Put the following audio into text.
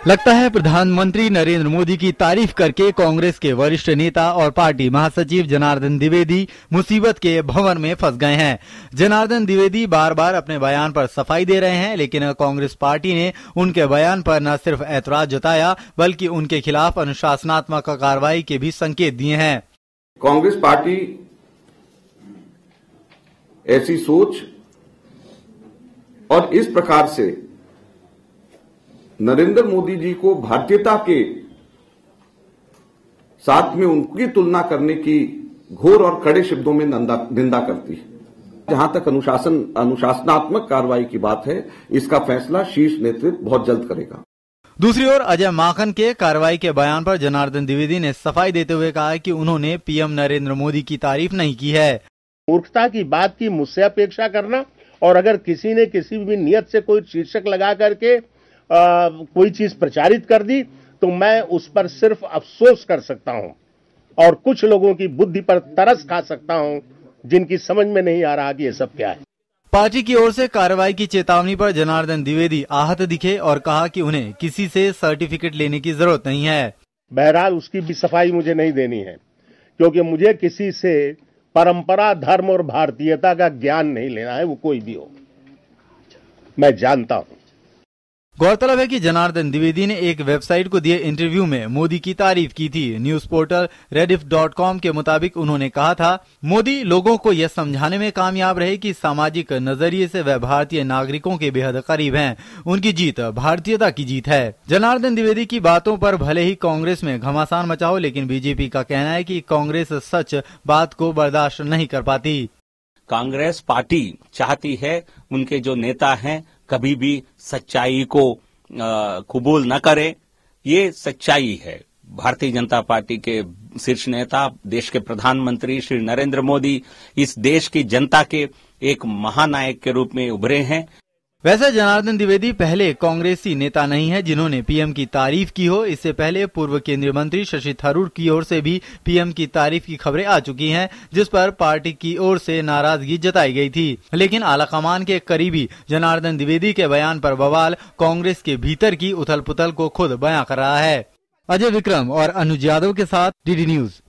लगता है प्रधानमंत्री नरेंद्र मोदी की तारीफ करके कांग्रेस के वरिष्ठ नेता और पार्टी महासचिव जनार्दन द्विवेदी मुसीबत के भंवर में फंस गए हैं। जनार्दन द्विवेदी बार बार अपने बयान पर सफाई दे रहे हैं, लेकिन कांग्रेस पार्टी ने उनके बयान पर न सिर्फ ऐतराज जताया बल्कि उनके खिलाफ अनुशासनात्मक कार्रवाई के भी संकेत दिए हैं। कांग्रेस पार्टी ऐसी सोच और इस प्रकार से नरेंद्र मोदी जी को भारतीयता के साथ में उनकी तुलना करने की घोर और कड़े शब्दों में निंदा करती है। जहां तक अनुशासनात्मक कार्रवाई की बात है, इसका फैसला शीर्ष नेतृत्व बहुत जल्द करेगा। दूसरी ओर अजय माकन के कार्रवाई के बयान पर जनार्दन द्विवेदी ने सफाई देते हुए कहा कि उन्होंने पीएम नरेंद्र मोदी की तारीफ नहीं की है। मूर्खता की बात की मुझसे अपेक्षा करना, और अगर किसी ने किसी भी नियत से कोई शीर्षक लगा करके कोई चीज प्रचारित कर दी तो मैं उस पर सिर्फ अफसोस कर सकता हूं और कुछ लोगों की बुद्धि पर तरस खा सकता हूं जिनकी समझ में नहीं आ रहा कि ये सब क्या है। पार्टी की ओर से कार्रवाई की चेतावनी पर जनार्दन द्विवेदी आहत दिखे और कहा कि उन्हें किसी से सर्टिफिकेट लेने की जरूरत नहीं है। बहरहाल उसकी भी सफाई मुझे नहीं देनी है, क्योंकि मुझे किसी से परंपरा, धर्म और भारतीयता का ज्ञान नहीं लेना है, वो कोई भी हो, मैं जानता हूं। गौरतलब है कि जनार्दन द्विवेदी ने एक वेबसाइट को दिए इंटरव्यू में मोदी की तारीफ की थी। न्यूज पोर्टल rediff.com के मुताबिक उन्होंने कहा था, मोदी लोगों को यह समझाने में कामयाब रहे कि सामाजिक नजरिए से वह भारतीय नागरिकों के बेहद करीब हैं। उनकी जीत भारतीयता की जीत है। जनार्दन द्विवेदी की बातों पर भले ही कांग्रेस में घमासान मचा हो, लेकिन बीजेपी का कहना है कि कांग्रेस सच बात को बर्दाश्त नहीं कर पाती। कांग्रेस पार्टी चाहती है उनके जो नेता हैं कभी भी सच्चाई को कबूल न करें। ये सच्चाई है। भारतीय जनता पार्टी के शीर्ष नेता, देश के प्रधानमंत्री श्री नरेंद्र मोदी इस देश की जनता के एक महानायक के रूप में उभरे हैं। वैसे जनार्दन द्विवेदी पहले कांग्रेसी नेता नहीं है जिन्होंने पीएम की तारीफ की हो। इससे पहले पूर्व केंद्रीय मंत्री शशि थरूर की ओर से भी पीएम की तारीफ की खबरें आ चुकी हैं, जिस पर पार्टी की ओर से नाराजगी जताई गई थी। लेकिन आलाकमान के करीबी जनार्दन द्विवेदी के बयान पर बवाल कांग्रेस के भीतर की उथल पुथल को खुद बयां कर रहा है। अजय विक्रम और अनुज यादव के साथ डीडी न्यूज।